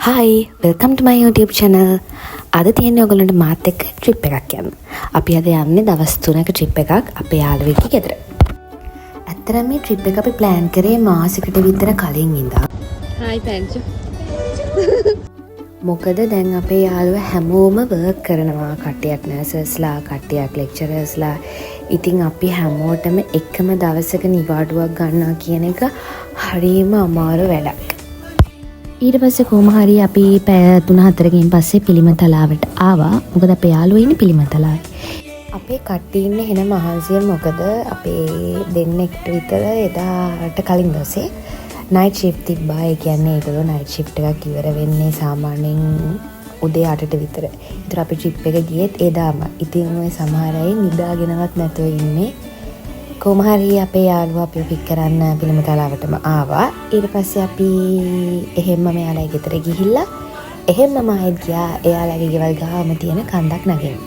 Hi, welcome to my YouTube channel. අද තියෙන්නේ ඔයගොල්ලන්ට මාත් එක්ක ට්‍රිප් එකක් යන්න. අපි අද යන්නේ දවස් 3ක ට්‍රිප් එකක් අපේ යාළුවෙක්ගේ ගෙදර. ඇත්තටම මේ ට්‍රිප් එක අපි ප්ලෑන් කරේ මාසෙකට විතර කලින් ඉඳන්. Hi Pancho. මොකද දැන් අපේ යාළුවා හැමෝම වර්ක් කරනවා. කට්ටියක් නර්සස්ලා, කට්ටියක් ලෙක්චරර්ස්ලා. ඉතින් අපි හැමෝටම එකම දවසක නිවාඩුවක් ගන්නවා කියන එක හරිම අමාරු වැඩක්. ඊට පස්සේ කොහොම හරි අපි පැය 3-4කින් පස්සේ පිළිමතලාවට ආවා. මොකද අපේ යාළුවෝ ඉන්නේ පිළිමතලාවේ. අපේ කට්ටිය ඉන්නේ එහෙම මහන්සියෙන් මොකද අපේ දෙන්නෙක්ට විතර එදාට කලින් දවසේ නයිට් ෂිෆ්ට් තිබ්බා. ඒ කියන්නේ ඒගොල්ලෝ නයිට් ෂිෆ්ට් එකක් ඉවර වෙන්නේ සාමාන්‍යයෙන් උදේ 8ට විතර. ඒතර අපි ට්‍රිප් එක ගියෙත් එදාම. ඉතින් ඔය සමහර අය නිදාගෙනවත් නැතුව ඉන්නේ. කොහොම හරි අපේ යාළුවා අපිව පික් කරන්න පිළිමතලාවටම ආවා. ඊට පස්සේ අපි එහෙම්ම මෙයාලා ගෙදර ගිහිල්ලා එහෙම්ම මායිත් ගියා එයාලගේ ගෙවල් ගාම තියෙන කන්දක් නගින්න.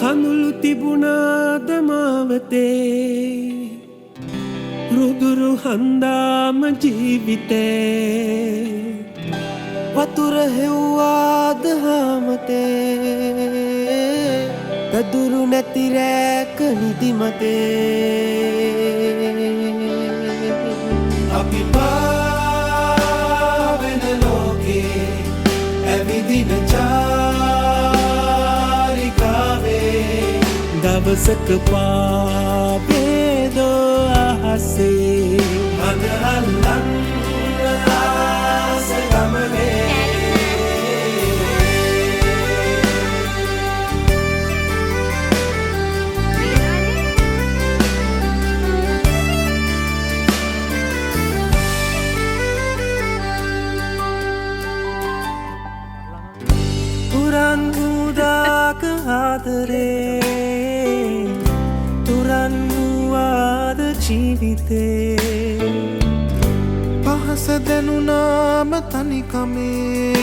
කඳුළු තිබුණාද මාවතේ රුදුරු හන්දාම ජීවිතේ වතුර හෙව්වාද හාමතේ පැදුරු නැති රැක නිදිමතේ අපි පාවෙන ලෝකේ ඇවිදින චාරිකාවේ දවසක පාවේදෝ අහසේ මග අල්ලන්න ආස ගමනේ තුරන් උදාක ආදරේ තුරන් වූවාද ජීවිතේ පහස දැනුනාම තනිකමේ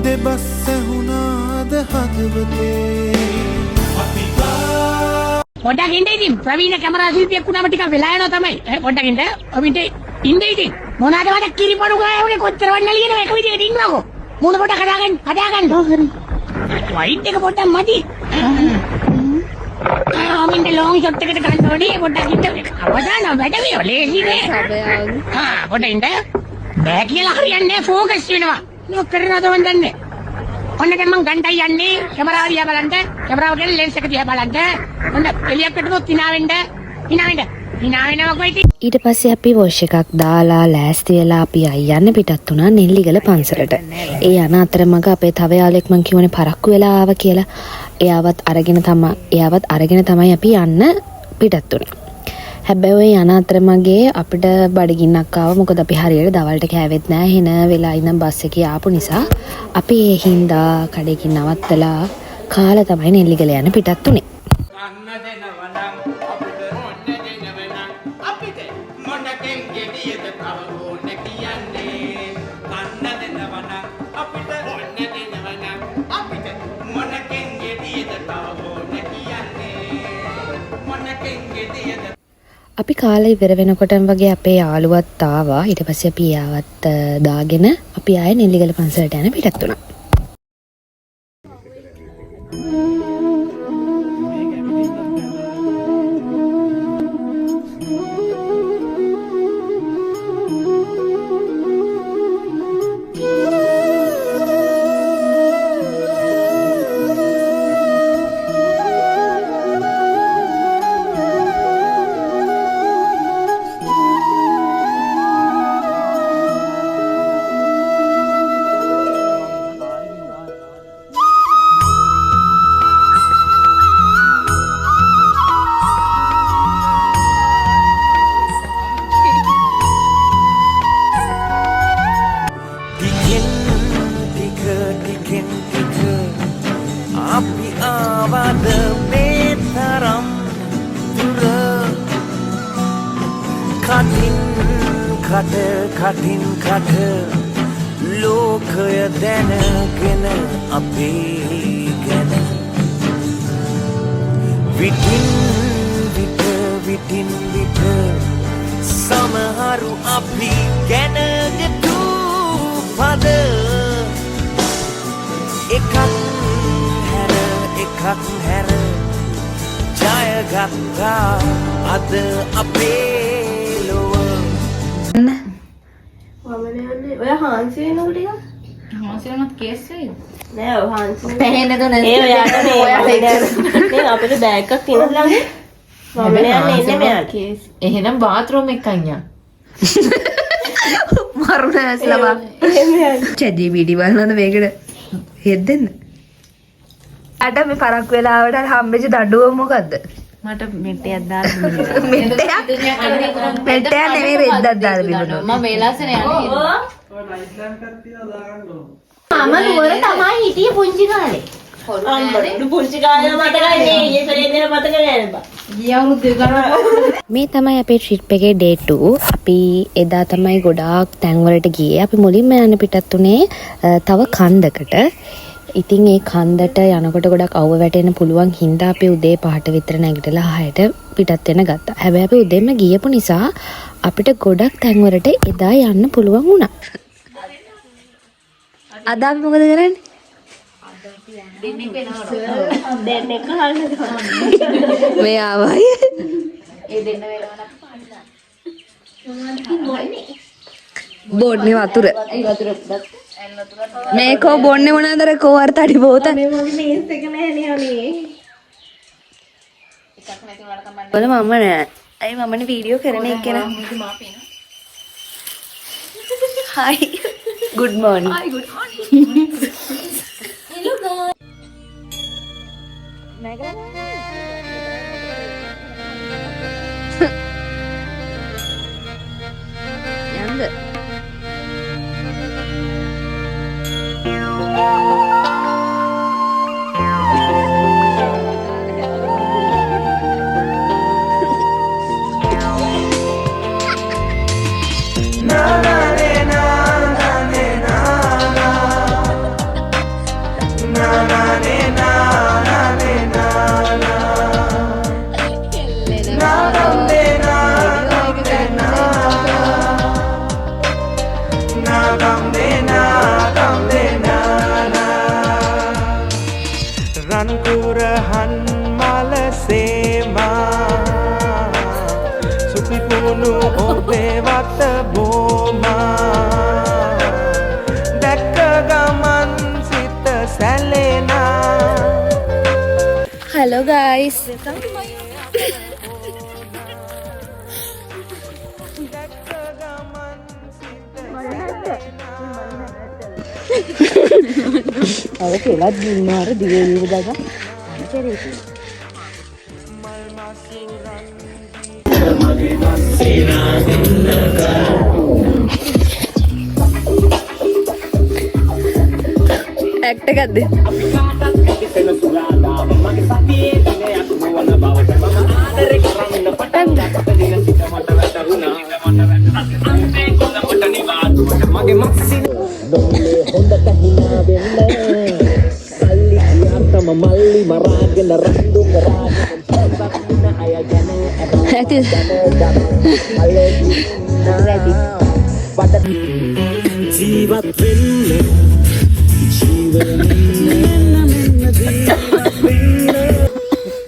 දෙබස් ඇහුණාද හදවතේ පොඩ්ඩක් ඉන්න ඉතින් ප්‍රවීණ කැමරා ශිල්පියෙක් වුණාම ටිකක් වෙලා යනවා තමයි. පොඩ්ඩක් ඉන්න. ඔබිට ඉන්න ඉතින්. මොනවාද වඩ කිරිපණු ගායුනේ කොච්චර වන්නල කියන එක විදිහට ඉන්නවකෝ. මූණ පොඩ්ඩක් හදාගන්න. හරි. වයිට් එක පොඩ්ඩක් මදි. අමින්ද ලොං ෂොට් එකට ගන්න ඕනේ පොඩ්ඩක් ඉන්න. අවදාන වැඩ මේ ලේසි නෑ. පොඩ්ඩක් ඉන්න. බෑ කියලා හරියන්නේ නෑ ફોකස් වෙනවා. මොකක් කරනවද මන් දන්නේ. ඔන්න දැන් මං ගණ්ඩයි යන්නේ කැමරාව දිහා බලන්න. කැමරාව කියන්නේ ලෙන්ස් එක දිහා බලන්න. ඔන්න එළියක් වැටුනොත් hina වෙන්න. ඊට පස්සේ අපි වොෂ් එකක් දාලා ලෑස්ති වෙලා අපි යන්න පිටත් වුණා නෙල්ලිගල පන්සලට. ඒ යන අතරමඟ අපේ තව යාළුවෙක් මං කියවනේ පරක්කු වෙලා ආවා කියලා. එයාවත් අරගෙන තමයි අපි යන්න පිටත් වුණේ. හැබැයි ඔය යන අතරමඟේ අපිට බඩගින්නක් ආවා. මොකද අපි හරියට දවල්ට කෑවෙත් නෑ. හින වෙලා ඉඳන් බස් එකේ ආපු නිසා අපි ඒ හින්දා කඩේකින් නවත්තලා කාලා තමයි නෙල්ලිගල යන්න පිටත් වුණේ. අපි කාලේ ඉවර වෙනකොටම වගේ අපේ යාළුවත් ආවා. ඊට පස්සේ අපි යාවත් දාගෙන අපි ආයේ නෙල්ලිගල පන්සලට යන පිටත් වුණා. අපි ආවද මේ තරම් දුර කටින් කට ලෝකය දැනගෙන අපේ ගැන විටින් විට මරු අපි ගැනගතු පද එකක් හැර ජයගත්තා අද අපේ ලොව වමනයන්නේ ඔය හාන්සි වෙනකොට ටිකක් හාන්සිලමත් කේස් වෙයිද? නෑ ඔය හාන්සි පැහෙන්නද නැද්ද? ඒ ඔයාට නේ අපිට බෑග් එකක් තියෙනද ළඟ වමනයන්නේ ඉන්නේ මෙයාට එහෙනම් බාත්රූම් එක අයියා. මරුණෑස්ලා බා. චැජී වීඩියෝ බලනද මේකට හෙද්දෙන්න? අඩ මේ පරක් වෙලාවට හම්බෙච්ච දඩුව මොකද්ද? මට මෙට්ටයක් දාන්න මෙට්ටයක් නෙමෙයි රෙද්දක් දාලා බිබුණා. මම වේලාසන යන්නේ. මම නුවර තමයි හිටියේ පුංචි කාලේ අම්මට පුංචි කාලේ මතකයි නේ ඊයේ පෙරේදෙන මතක නෑ බා ගිය අවුරුද්දේ කරා. මේ තමයි අපේ ට්‍රිප් එකේ ඩේ 2. අපි එදා තමයි ගොඩාක් තැන්වලට ගියේ. අපි මුලින්ම යන්න පිටත් උනේ තව කන්දකට. ඉතින් ඒ කන්දට යනකොට ගොඩක් අවුව වැටෙන්න පුළුවන් හින්දා අපි උදේ 5ට විතර නැගිටලා 6ට පිටත් වෙන්න ගත්තා. හැබැයි අපි උදේම ගියපු නිසා අපිට ගොඩක් තැන්වලට එදා යන්න පුළුවන් වුණා. අද අපි මොකද කරන්නේ? දෙන්නේ කහන්න මේ ආවයි. ඒ දෙන්න වෙලාවන බොන්නේ වතුර. ඒ වතුර මේකෝ බොන්නේ මොනවාද කෝ වර්තඩි බෝත. මේ මගේ මේස් එක නෑ නේ අනේ එකක් නැති වුණාට කමන්නේ. බල මම නෑ. අයි මමනේ වීඩියෝ කරන එක නේ. Hi. Good morning. Hi, good morning. යන්ද? රන්කුරහන් මලසේමා සුපිපුුණු ඔබේ වත බෝමා දැක්ක ගමන් සිත සැලෙනා. Hello guys. අර කෙලක් දුන්නාර දිවේ විව දාග අනතරේ ඇක්ට් එකක්ද? හොඳට හිනා වෙන්න සල්ලි කියාතම මල්ලි මරාගෙන රණ්ඩු කරාගෙන අය ගැන ඇති ජීවත් වෙන්න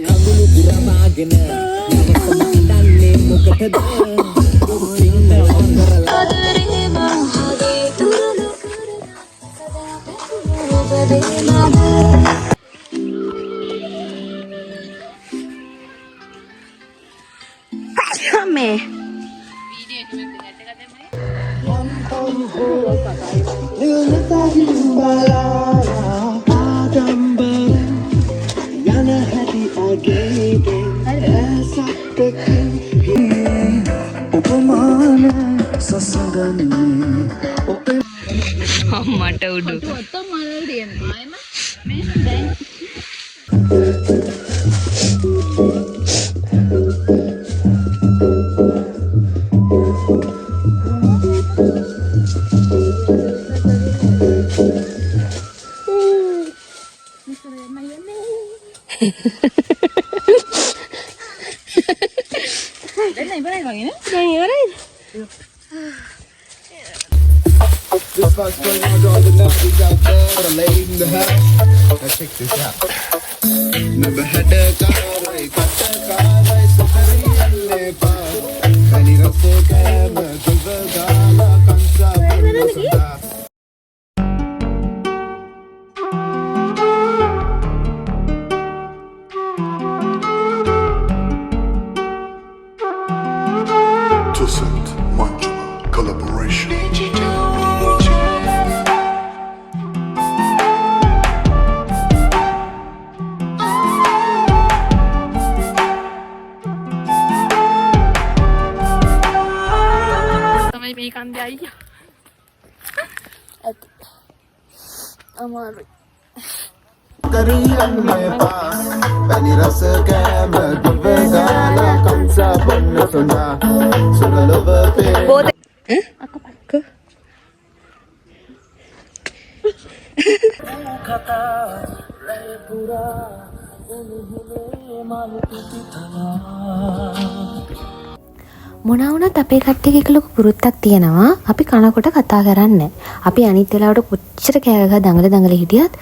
යගුණු පුරවාගෙන දන්නේ මොකටද මේ අම්මට උඩු This one's going out to all the nutties out there that are late in the house. Now check this out. Never had a car, I got a car, I said I need a full camera, the gala, can't Tussent Manjula collaboration. තමයි මේ කන්දේ අයියා. අමාරුයි. Kariyan mein paas, pani ras camera, the gala, can't banna sunda, sura love pe. මොනා වුණත් අපේ කට්ටියගේ එක ලොකු පුරුද්දක් තියෙනවා. අපි කනකොට කතා කරන්නේ. අපි අනිත් වෙලාවට කොච්චර කෑ ගහ දඟල හිටියත්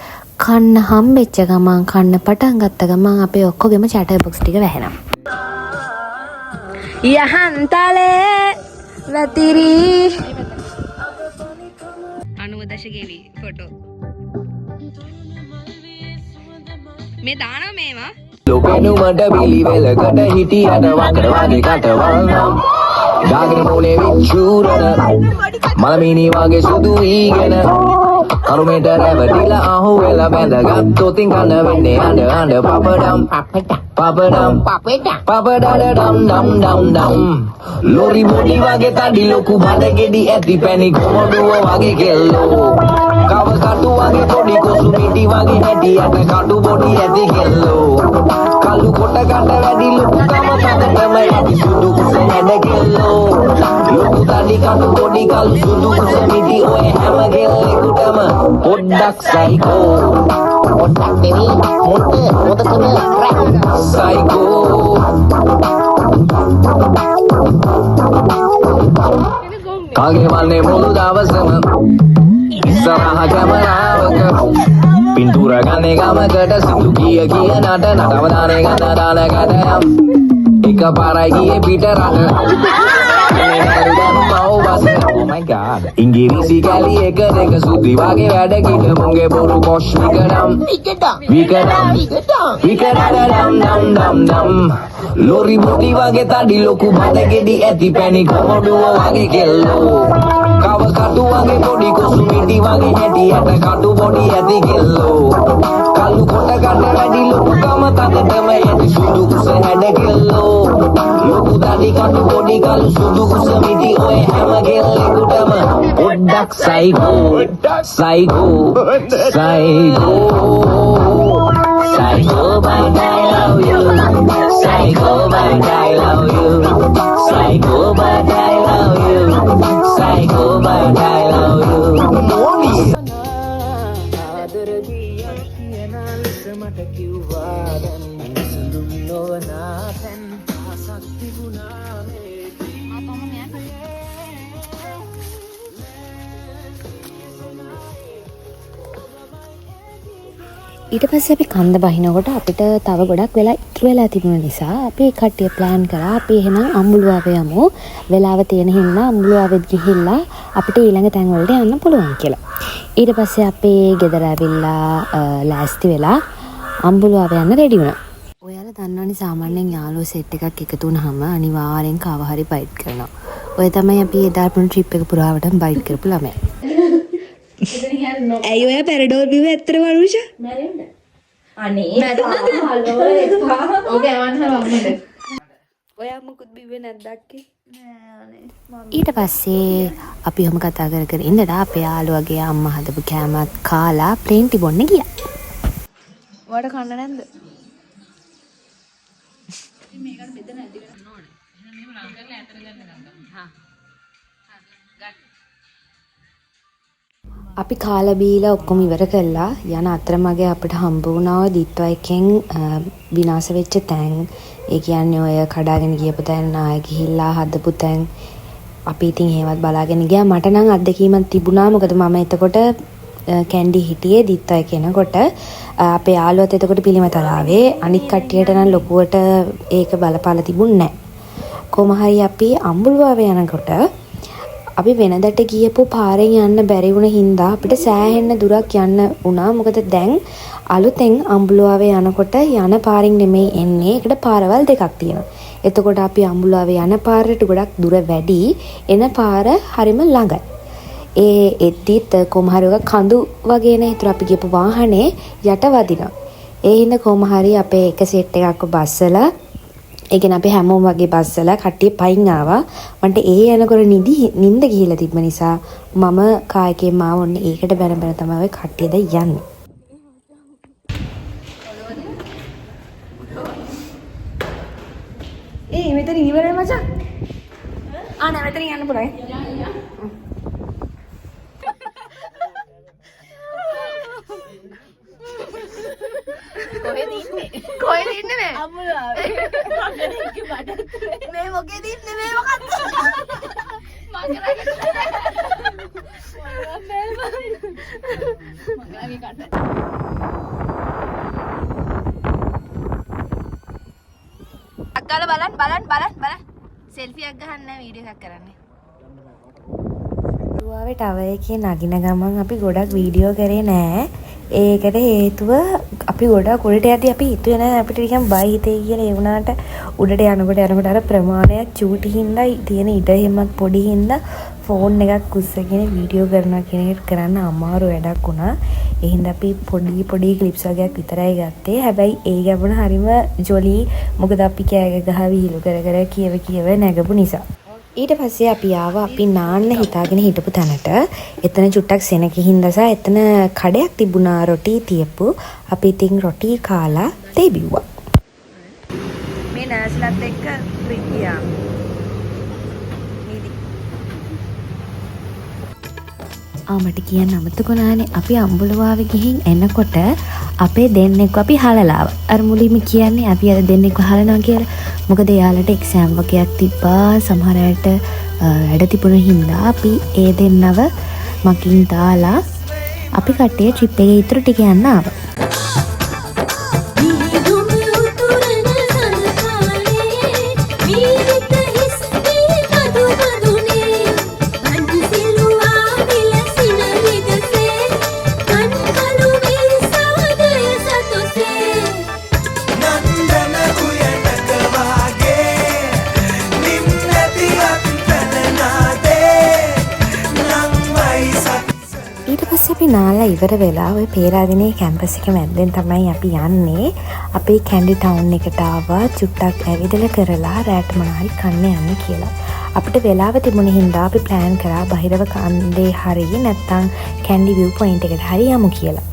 කන්න හම්බෙච්ච ගමන් කන්න පටන් ගත්ත ගමන් අපේ ඔක්කොගෙම චැටර් බොක්ස් ටික වැහෙනවා. යහන්තලේ වැතිරි 90 දශකයේ ෆොටෝ මේ දානවා මේවා ලෝකෙනු මට පිළිවෙලකට හිටියට වකට වගේ කටවන්නම් දාගෙන මොලේ විචූරන මලමිනි වගේ සුදු ඊගෙන කරුමෙට රැවටිලා අහු වෙලා බැඳගත්තොතින් කන වෙන්නේ අඬ පපඩම් පපඩම් ඩම් ලෝරි බොඩි වගේ තඩි ලොකු බඩ ගෙඩි ඇති පැණි කොමඩුව වගේ කෙල්ලෝ කව කටු වගේ පොඩි කොසු මිටි වගේ හැටි අත කටු බොඩි ඇති කෙල්ලෝ කළු කොට කඩ වැඩි ලොකු කම තදටම ඇති සුදු කුස හැඩ කෙල්ලෝ ලොකු තඩි කටු බොඩි කළු සුදු කුස මිටි ඔය හැම කෙල්ලෙකුටම පොඩ්ඩක් සයිකෝ පොඩ්ඩක් නෙමෙයි මොකටද සයිකෝ කාගේ වන්නේ මුළු දවසම ඉස්සරහ කැමරාවක පින්තූර ගන්නේ ගමකට සිතු කිය නට නටවදානේ ගන්න දානකට යම් එක පාරයි ගියේ පිට රට Oh my god ඉංග්‍රීසි කැලි එක දෙක සුදි වගේ වැඩ කිට මුගේ බොරු කොෂ් විකඩම් ලෝරි බොඩි වගේ තඩි ලොකු බඩ ගෙඩි ඇති පැණි කොමඩුව වගේ කෙල්ලෝ කව කටු වගේ පොඩි කොසු මිටි වගේ හැටි අත කටු බොඩි ඇති කෙල්ලෝ කළු කොට කඩ වැඩි ලොකු කම තදටම ඇති සුදු කුස හැඩ කෙල්ලෝ ලොකු තඩි කටු බොඩි කළු සුදු කුස මිටි ඔය හැම කෙල්ලෙකුටම පොඩ්ඩක් psycho but I love you Psycho but I love you Psycho but I love you Psycho but I love you ආදර ගියක් කියන ලෙස මට කිව්වා දැන් සුදුම් නොවනා තැන් ආසක් තිබුණා මේ ඊට පස්සේ අපි කන්ද බහිනකොට අපිට තව ගොඩක් වෙලා ඉතුරු වෙලා තිබුණ නිසා අපි කට්ටිය ප්ලෑන් කරා අපි එහෙනම් අම්බුලුවාව යමු. වෙලාව තියෙන හින්දා අම්බුලුවාවෙත් ගිහිල්ලා අපිට ඊළඟ තැන් වලට යන්න පුළුවන් කියලා. ඊට පස්සේ අපේ ගෙදර ඇවිල්ලා ලෑස්ති වෙලා අම්බුලුවාව යන්න රෙඩි වුණා. ඔයාලා දන්නවනේ සාමාන්‍යයෙන් යාළුවෝ සෙට් එකක් එකතු වුණාම අනිවාර්යෙන් කාව හරි බයිට් කරනවා. ඔය තමයි අපි එදා පුන් ට්‍රිප් එක පුරාවටම බයිට් කරපු ළමයා. ඇයි ඔය පැරඩෝල් බිව ඇත්තට වරුෂ? අනේ ඕක යවන්න හරවන්නද? ඔයා මොකුත් බිව්වේ නැද්ද අක්කේ? ඊට පස්සේ අපි ඔහම කතා කර ඉඳලා අපේ යාළුවගේ අම්මා හදපු කෑමත් කාලා ප්ලේන්ටි බොන්න ගියා. ඔයාට කන්න නැද්ද? අපි කාලා බීලා ඔක්කොම ඉවර කළා. යන අතරමගේ අපිට හම්බ වුණා දිත්වයකින් විනාශ වෙච්ච තැන්. ඒ කියන්නේ ඔය කඩාගෙන ගියපු තැන් ආයෙ ගිහිල්ලා හදපු තැන්. අපි ඉතින් ඒවත් බලාගෙන ගියා. මට නම් අත්දැකීමක් තිබුණා. මොකද මම එතකොට කැන්ඩි හිටියේ දිත්තයි කෙනකොට අපේ යාළුවත් එතකොට පිළිමතලාවේ. අනිත් කට්ටියට නම් ලොකුවට ඒක බලපාලා තිබුණේ නැහැ. කොහොම හරි අපි අම්බුලුවාවේ යනකොට අපි වෙනදට ගියපු පාරෙන් යන්න බැරි වුණ හින්දා අපිට සෑහෙන්න දුරක් යන්න වුණා. මොකද දැන් අලුතෙන් අම්බුලුවාවේ යනකොට යන පාරින් නෙමෙයි එන්නේ. ඒකට පාරවල් දෙකක් තියෙනවා. එතකොට අපි අම්බුලුවාවේ යන පාරට ගොඩක් දුර වැඩි, එන පාර හරිම ළඟයි. ඒ එද්දිත් කොහොම හරි ඔක කඳු වගේ නේ. ඒතර අපි ගියපු වාහනේ යට වදිනවා. ඒ හින්දා කොහොම හරි අපේ එක සෙට් එකක් බස්සලා, ඒ කියන්නේ අපි හැමෝම වගේ බස්සලා කට්ටිය පයින් ආවා. මන්ට ඒ යනකොට නිින්ද ගිහිලා තිබ්බ නිසා මම කායකේ මාව ඔන්න ඒකට බැන බැන තමයි ඔය කට්ටියද යන්නේ. ඒ මෙතන ඉවරයි මචං. නෑ මෙතන යන්න පුළුවන්. කොහෙද ඉන්නේ මේ? අම්මුලාවේ. මේ මොකේද ඉන්නේ මේ මොකක්ද? මගරගේ කට. අක්කාලා බලන්න. සෙල්ෆි එකක් ගහන්න වීඩියෝ එකක් කරන්නේ. රුවාවේ ටවර් එකේ නගින ගමන් අපි ගොඩක් වීඩියෝ කරේ නෑ. ඒකට හේතුව අපි ගොඩක් උඩට යද්දී අපි හිතුවේ නෑ අපිට නිකන් බය හිතේ කියලා. ඒ වුණාට උඩට යනකොට අර ප්‍රමාණයක් චූටි හින්දා තියෙන ඉඩ හැමත් පොඩි හින්දා ෆෝන් එකක් උස්සගෙන වීඩියෝ කරනවා කියන එක කරන්න අමාරු වැඩක් වුණා. ඒ හින්දා අපි පොඩි ක්ලිප්ස් වගේක් විතරයි ගත්තේ. හැබැයි ඒ ගැබුණ හරිම ජොලි. මොකද අපි කෑග ගහ විහිළු කර කියව නැගපු නිසා. ඊට පස්සේ අපි ආවා අපි නාන්න හිතාගෙන හිටපු තැනට. එතන චුට්ටක් සෙනග හින්දා එතන කඩයක් තිබුණා රොටි තියපු. අපි ඉතින් රොටි කාලා තේ බිව්වා. මේ නර්ස්ලත් එක්ක ප්‍රිකියා. මට කියන්න අමතකුණානේ අපි අම්බුලුවාවේ ගිහින් එනකොට අපේ දෙන්නෙක්ව අපි හලලාව. අර මුලින්ම කියන්නේ අපි අර දෙන්නෙක්ව හලනවා කියලා. මොකද එයාලට එක්සෑම් වගේක් තිබ්බා. සමහර අයට වැඩ තිබුණ හින්දා අපි ඒ දෙන්නව මකින් දාලා අපි කට්ටිය ට්‍රිප් එකේ ඉතුරු ටික යන්න ආවා. අපි නාලා ඉවර වෙලා ඔය පේරාදෙණියේ කැම්පස් එක මැද්දෙන් තමයි අපි යන්නේ. අපි කැන්ඩි ටවුන් එකට ආවා. චුට්ටක් ඇවිදලා කරලා රැට මොනාරි කන්න යන්න කියලා. අපිට වෙලාව තිබුණ හින්දා අපි ප්ලෑන් කරා බහිරව කන්දේ හරි නැත්නම් කැන්ඩි විව් පොයින්ට් එකට හරි යමු කියලා.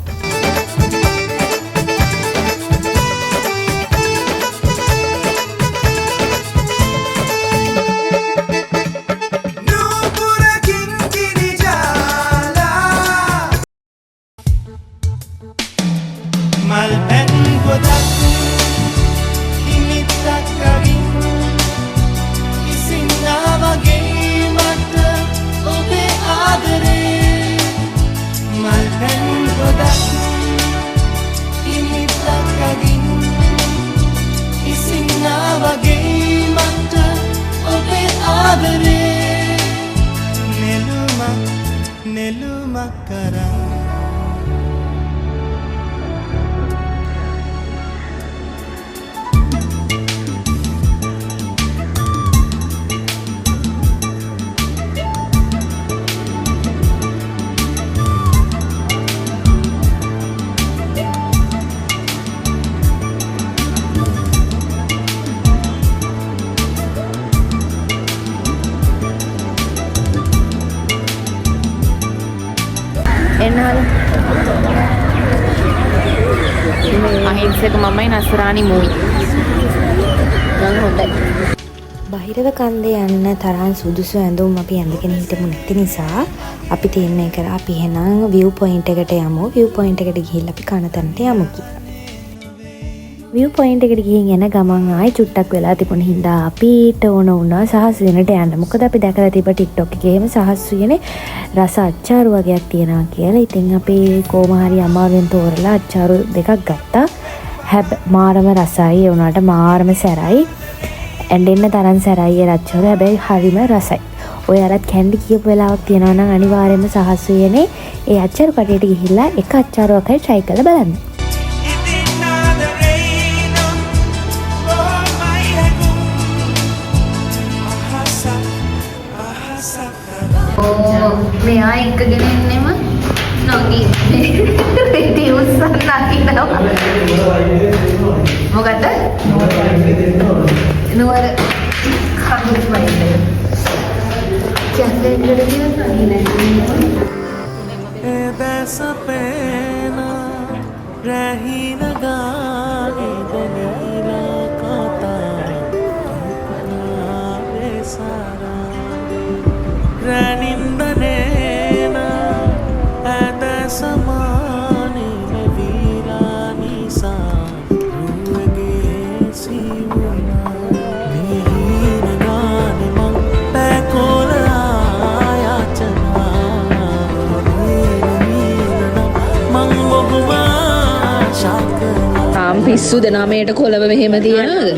අහිංසක මමයි නසරානි මූයි. මම හොඳයි. බහිරව කන්දේ යන්න තරම් සුදුසු ඇඳුම් අපි ඇඳගෙන හිටපු නැති නිසා අපි තීරණය කරා අපි එහෙනම් විව් පොයින්ට් එකට යමු. විව් පොයින්ට් එකට ගිහිල්ලා අපි කන තැනට යමු කියලා. විව් පොයින්ට් එකට ගිහින් එන ගමන් ආයි චුට්ටක් වෙලා තිබුණ හින්දා අපිට ඕන වුණා සහස් වෙනට යන්න. මොකද අපි දැකලා තිබ්බ TikTok එකේ එහෙම සහස් වුණේ රස අච්චාරු වගේක් තියෙනවා කියලා. ඉතින් අපි කොහොම හරි අමාරුවෙන් තෝරලා අච්චාරු දෙකක් ගත්තා. මාරම රසයි ඒ උනාට මාරම සැරයි. ඇඬෙන්න තරම් සැරයි ඒ අච්චාරු. හැබැයි හරිම රසයි. ඔය අරත් කැන්ඩි කියපු වෙලාවක් තියෙනවා නම් අනිවාර්යයෙන්ම සහස් වෙන්නේ ඒ අච්චාරු කඩේට ගිහිල්ලා එක අච්චාරුවක් හරි try කරලා බලන්න. මෙයා එක්කගෙන එන්නෙම නොගී රෙදි උස්සන්න අකිනවා. මොකද නුවර කඳුත් වයිද චන්දෙන්ගල පිස්සුද නාමයට කොළඹ මෙහෙම තියනවද?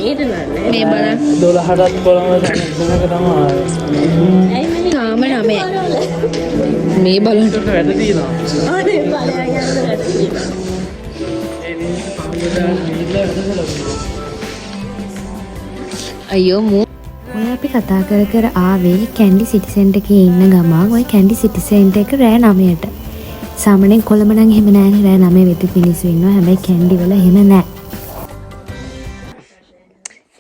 මේ බලන්න 12ටත් කොළඹ දැනක තමයි. තාම 9යි. මේ බලන්න වැඩ තියෙනවා. අනේ බලයන් යන වැඩ තියෙනවා. අයියෝ මෝ ඔය අපි කතා කර ආවේ කැන්ඩි සිටි සෙන්ටර් එකේ ඉන්න ගමන් ඔය කැන්ඩි සිටි සෙන්ටර් එක රෑ 9ට. සාමාන්‍යයෙන් කොළඹ නම් එහෙම නෑනේ රෑ 9 වෙද්දි මිනිස්සු ඉන්නවා. හැබැයි කැන්ඩි වල එහෙම නෑ.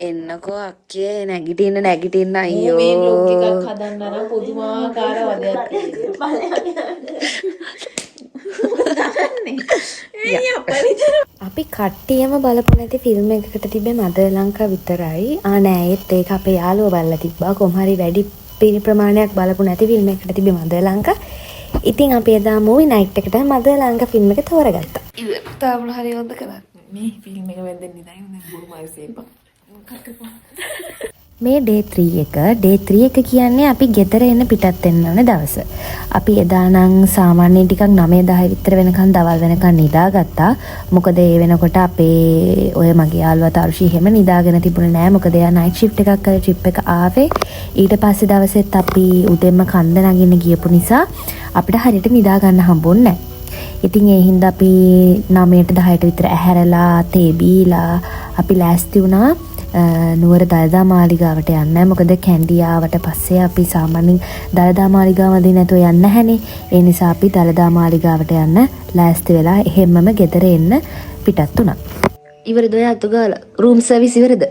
එන්නකෝ අක්කේ නැගිටින්න අයියෝ. මේ බ්ලොග් එකක් හදන්න නම් පුදුමාකාර වදයක් අපි කට්ටියම බලපු නැති ෆිල්ම් එකකට තිබ්බේ මදර් ලංකා විතරයි. නෑ ඒත් ඒක අපේ යාළුවා බලලා තිබ්බා. කොහොම හරි වැඩි ප්‍රමාණයක් බලපු නැති ෆිල්ම් එකකට තිබ්බේ මදර් ලංකා. ඉතින් අපි එදා මූවි නයිට් එකට මදර් ලංකා ෆිල්ම් එක තෝරගත්තා. තාම හරි හොඳ කරා. මේ ෆිල්ම් එක වැදෙන්නේ නැහැ නේ බුරුමයි සේපා. මේ ඩේ 3 එක ඩේ 3 එක කියන්නේ අපි ගෙදර එන්න පිටත් වෙන්න ඕන දවස. අපි එදා නම් සාමාන්‍යයෙන් ටිකක් 9-10 විතර වෙනකන් දවල් වෙනකන් නිදාගත්තා. මොකද ඒ වෙනකොට අපේ ඔය මගේ යාළුවා තරුෂි හැම නිදාගෙන තිබුණේ නෑ. මොකද එයා නයිට් ෂිෆ්ට් එකක් කරලා ට්‍රිප් එක ආවේ. ඊට පස්සේ දවසෙත් අපි උදෙන්ම කන්ද නගින්න ගියපු නිසා අපිට හරියට නිදා ගන්න හම්බුන්නේ නෑ. ඉතින් ඒ හින්දා අපි 9ට 10ට විතර ඇහැරලා තේ බීලා අපි ලෑස්ති වුණා නුවර දළදා මාලිගාවට යන්න. මොකද කැන්ඩි ආවට පස්සේ අපි සාමාන්‍යයෙන් දළදා මාලිගාව වදින්න නැතුව යන්න නැහැනේ. ඒ නිසා අපි දළදා මාලිගාවට යන්න ලෑස්ති වෙලා එහෙම්මම ගෙදර එන්න පිටත් වුණා. ඉවරද ඔය අතු ගාලා රූම් සර්විස් ඉවරද?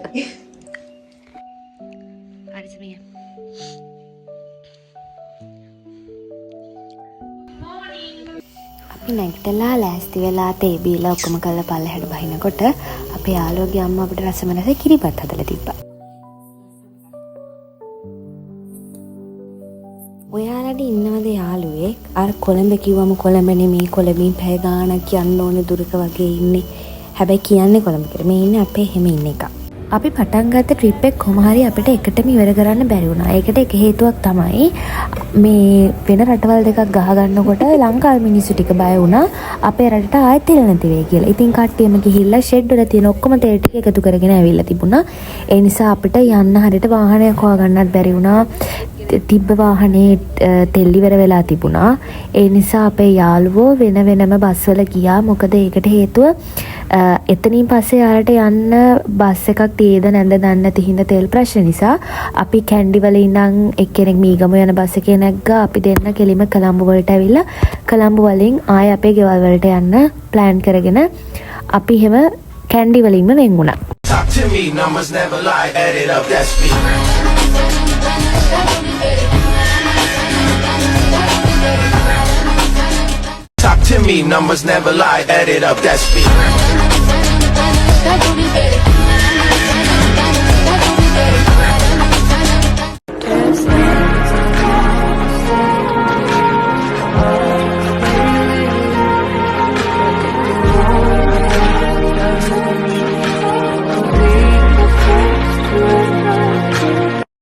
අපි නැගිටලා ලෑස්ති වෙලා තේ බීලා ඔක්කොම කරලා පල්ලෙහාට බහිනකොට අපේ යාළුවගේ අම්මා අපිට රසමනස කිරිබත් හදලා තිබ්බා. ඔයාලට ඉන්නවද යාළුවෙක් අර කොළඹ කිව්වම කොළඹ නෙමෙයි කොළඹින් පැය ගාණක් යන්න ඕනේ දුරක වගේ ඉන්නේ. හැබැයි කියන්නේ කොළඹ කියලා. මේ ඉන්නේ අපේ හැම ඉන්න එක. අපි පටන් ගත්ත ට්‍රිප් එක කොහොම හරි අපිට එකටම ඉවර කරන්න බැරි වුණා. ඒකට එක හේතුවක් තමයි මේ වෙන රටවල් දෙකක් ගහ ගන්නකොට ලංකාවේ මිනිස්සු ටික බය වුණා අපේ රටට ආයෙත් තෙල් නැති වෙයි කියලා. ඉතින් කට්ටියම ගිහිල්ලා ෂෙඩ් වල තියෙන ඔක්කොම තෙල් ටික එකතු කරගෙන ඇවිල්ලා තිබුණා. ඒ නිසා අපිට යන්න හරියට වාහනයක් හොයාගන්නත් බැරි වුණා. තිබ්බ වාහනේ තෙල් ඉවර වෙලා තිබුණා. ඒ නිසා අපේ යාළුවෝ වෙන වෙනම බස් වල ගියා. මොකද ඒකට හේතුව එතනින් පස්සේ යාලට යන්න බස් එකක් තියේද නැන්ද දන්නේ නැති හින්දා තෙල් ප්‍රශ්න නිසා අපි කැන්ඩි වල ඉඳන් එක්කෙනෙක් මීගම යන බස් එකේ නැග්ගා. අපි දෙන්න කෙලිම කොළඹ වලට ඇවිල්ලා කොළඹ වලින් ආයෙ අපේ ගෙවල් වලට යන්න ප්ලෑන් කරගෙන අපි හැම කැන්ඩි වලින්ම වෙන් වුණා. Talk to me, numbers never lie, add it up, that's me. Talk to me, numbers never lie, add it up, that's me.